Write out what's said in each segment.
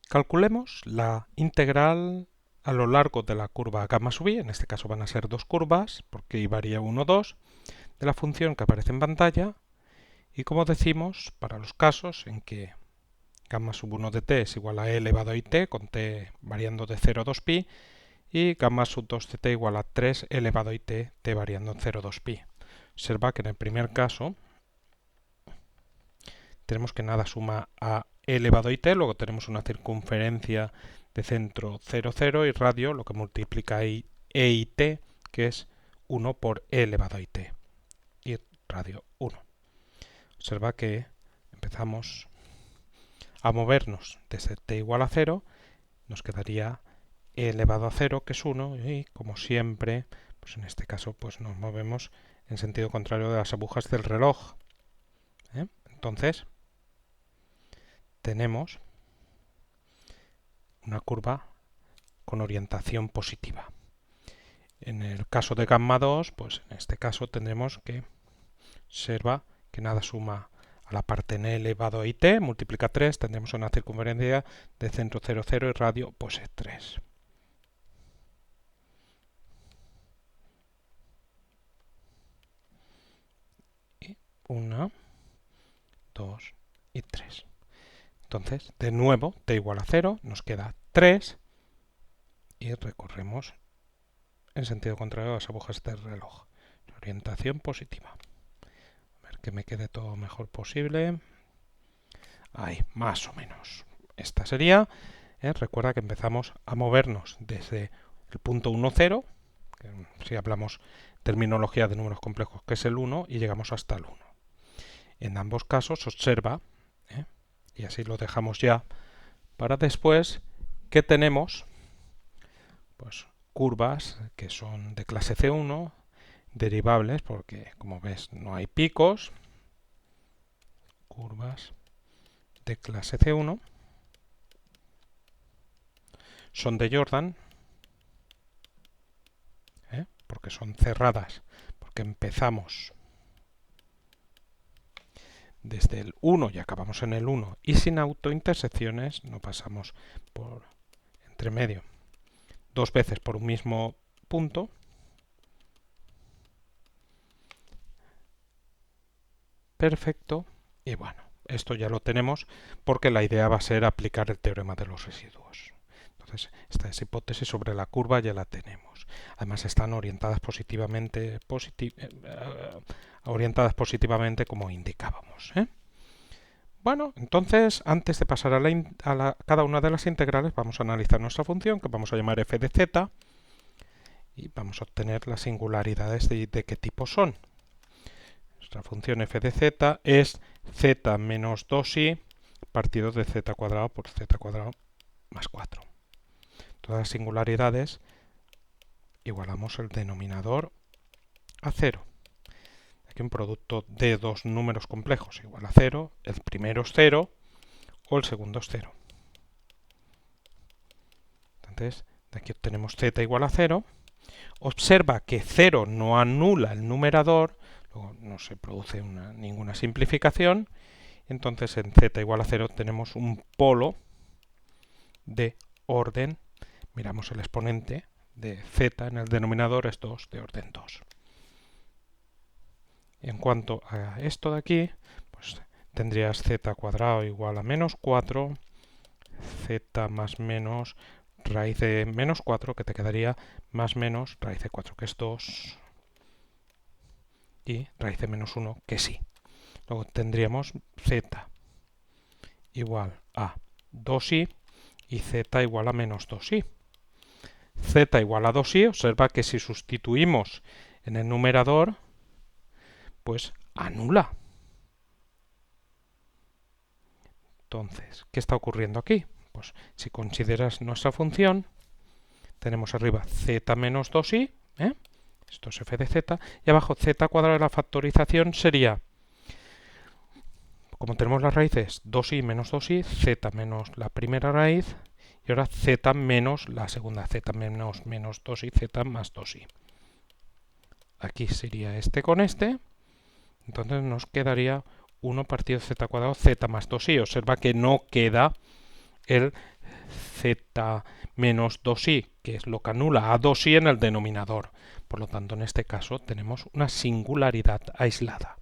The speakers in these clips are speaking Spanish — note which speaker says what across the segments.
Speaker 1: Calculemos la integral a lo largo de la curva gamma sub i, en este caso van a ser dos curvas, porque i varía 1, 2, de la función que aparece en pantalla, y como decimos, para los casos en que gamma sub 1 de t es igual a e elevado a it, con t variando de 0 a 2pi, y gamma sub 2 de t igual a 3 elevado a it, t variando en 0 a 2pi. Observa que en el primer caso tenemos que nada suma a e elevado a it, luego tenemos una circunferencia de centro 0, 0 y radio, lo que multiplica e y t, que es 1 por e elevado a it, y radio 1. Observa que empezamos a movernos desde t igual a 0, nos quedaría e elevado a 0, que es 1, y como siempre, pues en este caso pues nos movemos en sentido contrario de las agujas del reloj. Entonces, tenemos una curva con orientación positiva. En el caso de gamma 2, pues en este caso tendremos que observa que nada suma a la parte n elevado a it, multiplica 3, tendremos una circunferencia de centro 0, 0 y radio pues es 3. Y 1, 2 y 3. Entonces, de nuevo, t igual a 0, nos queda 3 y recorremos en sentido contrario a las agujas del reloj. Orientación positiva. A ver que me quede todo lo mejor posible. Ahí, más o menos. Esta sería, recuerda que empezamos a movernos desde el punto 1, 0, que si hablamos terminología de números complejos, que es el 1, y llegamos hasta el 1. En ambos casos, observa, y así lo dejamos ya, para después que tenemos pues curvas que son de clase C1, derivables, porque como ves no hay picos, curvas de clase C1, son de Jordan, porque son cerradas, porque empezamos desde el 1 y acabamos en el 1, y sin autointersecciones no pasamos por entre medio dos veces por un mismo punto. Perfecto. Y bueno, esto ya lo tenemos porque la idea va a ser aplicar el teorema de los residuos. Entonces, esta es hipótesis sobre la curva ya la tenemos. Además, están orientadas positivamente, como indicábamos. Bueno, entonces, antes de pasar a cada una de las integrales, vamos a analizar nuestra función, que vamos a llamar f de z, y vamos a obtener las singularidades de qué tipo son. Nuestra función f de z es z menos 2i partido de z cuadrado por z cuadrado más 4. Todas las singularidades igualamos el denominador a 0. Aquí un producto de dos números complejos igual a 0, el primero es 0 o el segundo es 0. Entonces, de aquí obtenemos z igual a 0. Observa que 0 no anula el numerador, luego no se produce ninguna simplificación. Entonces en z igual a 0 tenemos un polo de orden, miramos el exponente de z en el denominador es 2 de orden 2. En cuanto a esto de aquí, pues tendrías z cuadrado igual a menos 4, z más menos raíz de menos 4, que te quedaría más menos raíz de 4, que es 2, y raíz de menos 1, que sí. Luego tendríamos z igual a 2i y z igual a menos 2i. Z igual a 2i, observa que si sustituimos en el numerador, pues anula. Entonces, ¿qué está ocurriendo aquí? Pues si consideras nuestra función, tenemos arriba z menos 2i, esto es f de z, y abajo z cuadrado de la factorización sería, como tenemos las raíces 2i menos 2i, z menos la primera raíz, y ahora z menos la segunda, z menos menos 2i, z más 2i. Aquí sería este con este, entonces nos quedaría 1 partido z cuadrado, z más 2i. Observa que no queda el z menos 2i, que es lo que anula a 2i en el denominador. Por lo tanto, en este caso tenemos una singularidad aislada.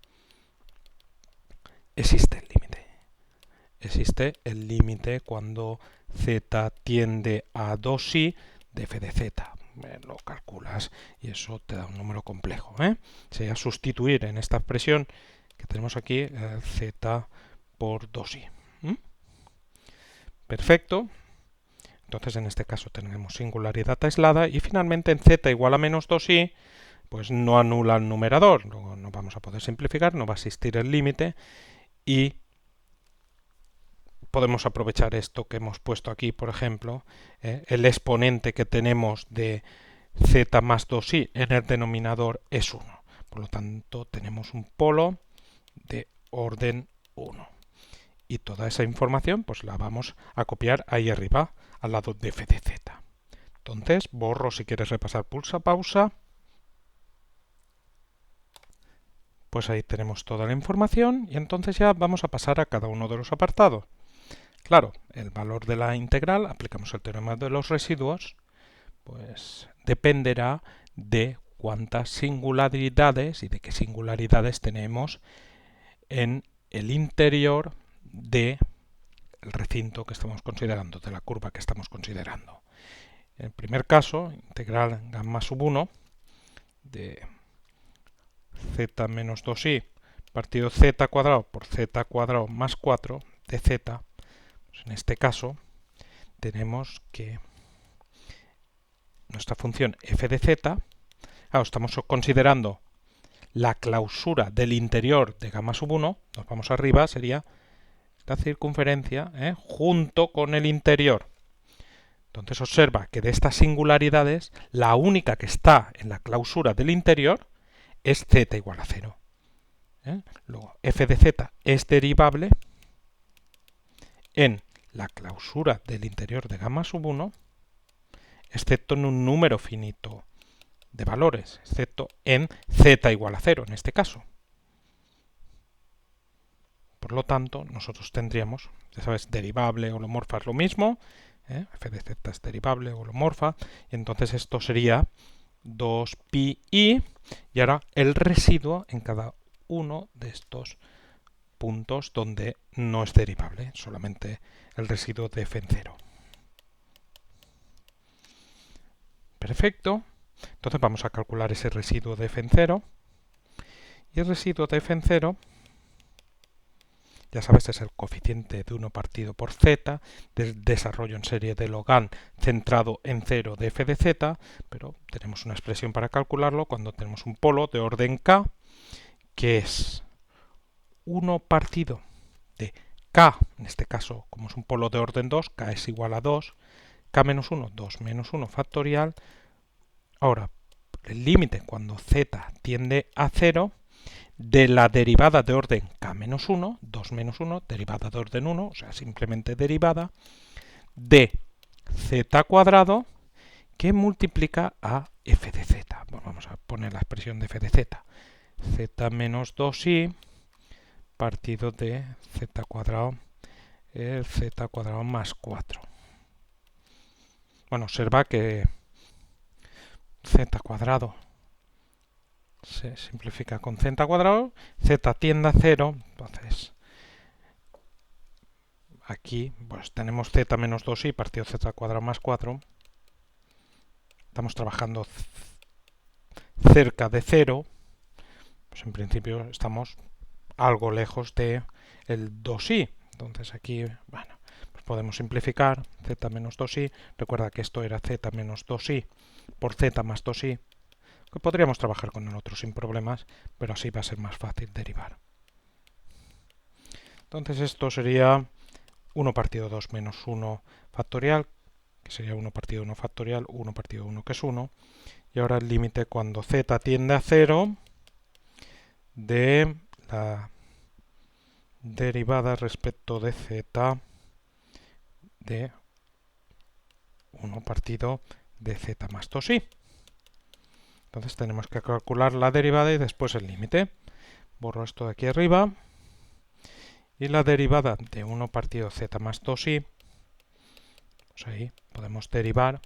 Speaker 1: Existe el límite. Existe el límite cuando z tiende a 2i de f de z. Lo calculas y eso te da un número complejo. Sería sustituir en esta expresión que tenemos aquí z por 2i. Perfecto. Entonces en este caso tenemos singularidad aislada y finalmente en z igual a menos 2i pues no anula el numerador. Luego no vamos a poder simplificar, no va a existir el límite y podemos aprovechar esto que hemos puesto aquí, por ejemplo, el exponente que tenemos de z más 2i en el denominador es 1. Por lo tanto, tenemos un polo de orden 1. Y toda esa información pues la vamos a copiar ahí arriba, al lado de f de z. Entonces, borro si quieres repasar, pulsa pausa. Pues ahí tenemos toda la información y entonces ya vamos a pasar a cada uno de los apartados. Claro, el valor de la integral, aplicamos el teorema de los residuos, pues dependerá de cuántas singularidades y de qué singularidades tenemos en el interior del recinto que estamos considerando, de la curva que estamos considerando. En el primer caso, integral gamma sub 1 de z menos 2i partido z cuadrado por z cuadrado más 4 de z. Pues en este caso tenemos que nuestra función f de z, estamos considerando la clausura del interior de gamma sub 1, nos vamos arriba, sería la circunferencia junto con el interior. Entonces observa que de estas singularidades, la única que está en la clausura del interior es z igual a 0. Luego, f de z es derivable en la clausura del interior de gamma sub 1, excepto en un número finito de valores, excepto en z igual a 0 en este caso. Por lo tanto, nosotros tendríamos, ya sabes, derivable, holomorfa es lo mismo, f de z es derivable, holomorfa, y entonces esto sería 2pi y ahora el residuo en cada uno de estos puntos donde no es derivable, solamente el residuo de f en 0. Perfecto. Entonces vamos a calcular ese residuo de f en 0. Y el residuo de f en 0, ya sabes, es el coeficiente de 1 partido por z del desarrollo en serie de log centrado en 0 de f de z, pero tenemos una expresión para calcularlo cuando tenemos un polo de orden k, que es 1 partido de k, en este caso, como es un polo de orden 2, k es igual a 2, k menos 1, 2 menos 1 factorial. Ahora, el límite cuando z tiende a 0 de la derivada de orden k menos 1, 2 menos 1, derivada de orden 1, o sea, simplemente derivada, de z cuadrado que multiplica a f de z. Bueno, vamos a poner la expresión de f de z. Z menos 2i partido de z cuadrado, el z cuadrado más 4. Bueno, observa que z cuadrado se simplifica con z cuadrado, z tiende a 0, entonces aquí pues tenemos z menos 2i partido z cuadrado más 4. Estamos trabajando cerca de 0, pues en principio estamos algo lejos de el 2i. Entonces aquí, bueno, pues podemos simplificar z menos 2i. Recuerda que esto era z menos 2i por z más 2i, que podríamos trabajar con el otro sin problemas, pero así va a ser más fácil derivar. Entonces esto sería 1 partido 2 menos 1 factorial, que sería 1 partido 1 factorial, 1 partido 1 que es 1, y ahora el límite cuando z tiende a 0 de la derivada respecto de z de 1 partido de z más 2i. Entonces tenemos que calcular la derivada y después el límite. Borro esto de aquí arriba. Y la derivada de 1 partido z más 2i, Pues ahí podemos derivar,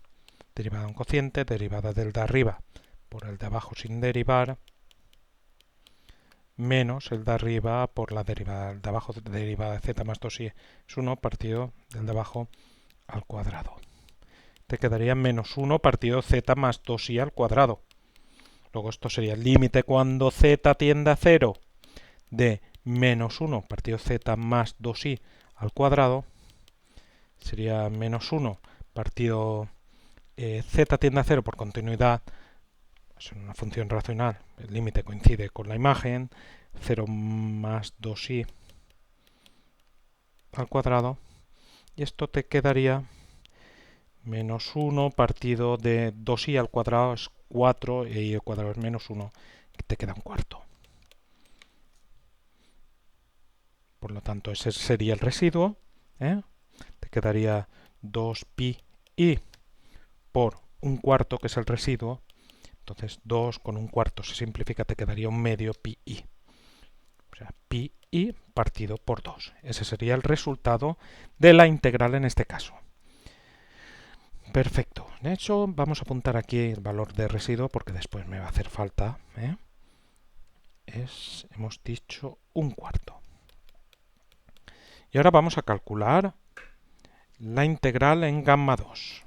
Speaker 1: derivada de un cociente, derivada del de arriba por el de abajo sin derivar, menos el de arriba por la derivada del de abajo, derivada de z más 2i es 1 partido del de abajo al cuadrado. Te quedaría menos 1 partido z más 2i al cuadrado. Luego esto sería el límite cuando z tiende a 0 de menos 1 partido z más 2i al cuadrado. Sería menos 1 partido z tiende a 0 por continuidad. Es una función racional. El límite coincide con la imagen. 0 más 2i al cuadrado. Y esto te quedaría menos 1 partido de 2i al cuadrado es 4 y al cuadrado es menos 1. Te queda un cuarto. Por lo tanto, ese sería el residuo. Te quedaría 2pi por un cuarto, que es el residuo. Entonces 2 con un cuarto se simplifica, te quedaría un medio pi i. O sea, pi i partido por 2. Ese sería el resultado de la integral en este caso. Perfecto. De hecho, vamos a apuntar aquí el valor de residuo porque después me va a hacer falta. Hemos dicho un cuarto. Y ahora vamos a calcular la integral en gamma 2.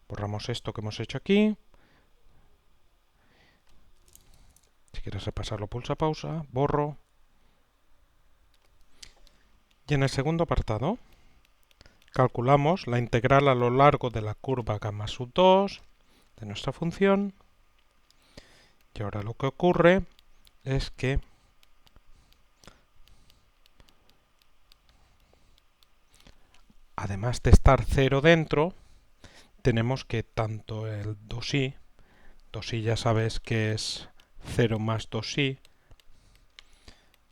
Speaker 1: Borramos esto que hemos hecho aquí. Si quieres repasarlo, pulsa pausa, borro. Y en el segundo apartado calculamos la integral a lo largo de la curva gamma sub 2 de nuestra función. Y ahora lo que ocurre es que además de estar 0 dentro, tenemos que tanto el 2i ya sabes que es 0 más 2i,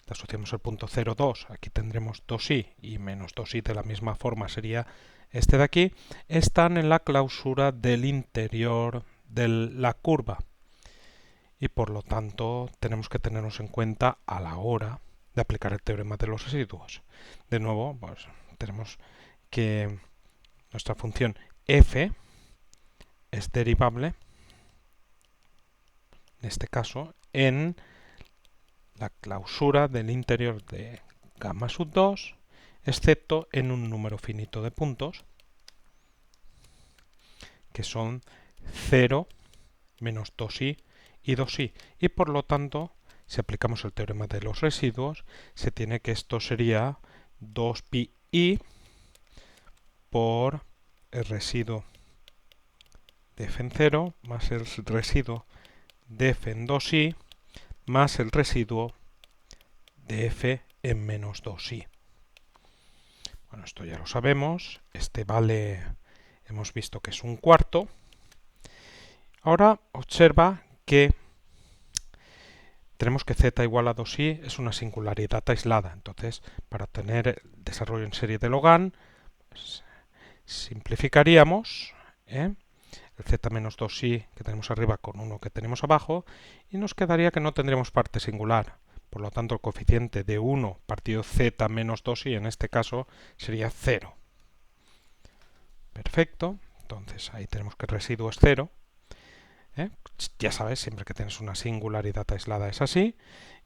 Speaker 1: asociamos el punto 0, 2, aquí tendremos 2i y menos 2i de la misma forma sería este de aquí, están en la clausura del interior de la curva y por lo tanto tenemos que tenernos en cuenta a la hora de aplicar el teorema de los residuos. De nuevo, pues, tenemos que nuestra función f es derivable, en este caso, en la clausura del interior de gamma sub 2, excepto en un número finito de puntos, que son 0, menos 2i y 2i. Y por lo tanto, si aplicamos el teorema de los residuos, se tiene que esto sería 2pi i por el residuo de f en 0 más el residuo de f en 2i más el residuo de f en menos 2i. Bueno, esto ya lo sabemos. Este vale, hemos visto que es un cuarto. Ahora observa que tenemos que z igual a 2i es una singularidad aislada. Entonces, para obtener el desarrollo en serie de Logan, pues, simplificaríamos el z menos 2i que tenemos arriba con 1 que tenemos abajo y nos quedaría que no tendremos parte singular. Por lo tanto, el coeficiente de 1 partido z menos 2i en este caso sería 0. Perfecto. Entonces ahí tenemos que el residuo es 0. Ya sabes, siempre que tienes una singularidad aislada es así.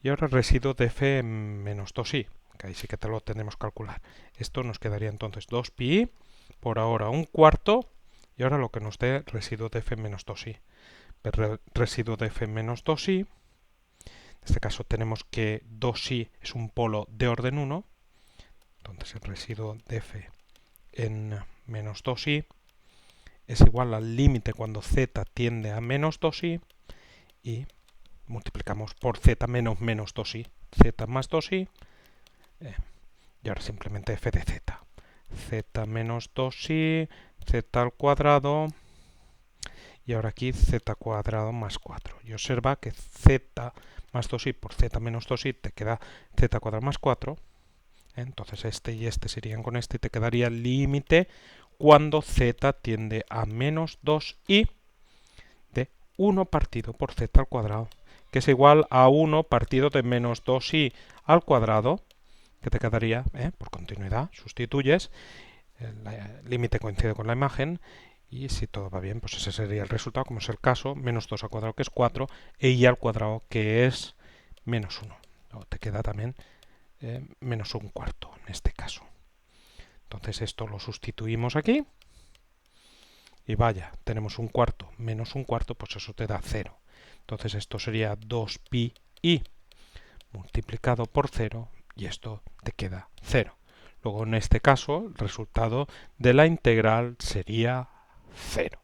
Speaker 1: Y ahora el residuo de f menos 2i, que ahí sí que te lo tendremos que calcular. Esto nos quedaría entonces 2pi, por ahora un cuarto, y ahora lo que nos dé residuo de f menos 2i. El residuo de f menos 2i, en este caso tenemos que 2i es un polo de orden 1, entonces el residuo de f en menos 2i es igual al límite cuando z tiende a menos 2i y multiplicamos por z menos menos 2i, z más 2i, y ahora simplemente f de z. Z menos 2i, z al cuadrado, y ahora aquí z cuadrado más 4. Y observa que z más 2i por z menos 2i te queda z cuadrado más 4. Entonces este y este se irían con este y te quedaría el límite cuando z tiende a menos 2i de 1 partido por z al cuadrado, que es igual a 1 partido de menos 2i al cuadrado, que te quedaría, por continuidad, sustituyes, el límite coincide con la imagen, y si todo va bien, pues ese sería el resultado, como es el caso, menos 2 al cuadrado, que es 4, e y al cuadrado, que es menos 1. O te queda también menos un cuarto, en este caso. Entonces esto lo sustituimos aquí, y vaya, tenemos un cuarto menos un cuarto, pues eso te da 0. Entonces esto sería 2pi i multiplicado por 0, y esto te queda 0. Luego en este caso el resultado de la integral sería 0.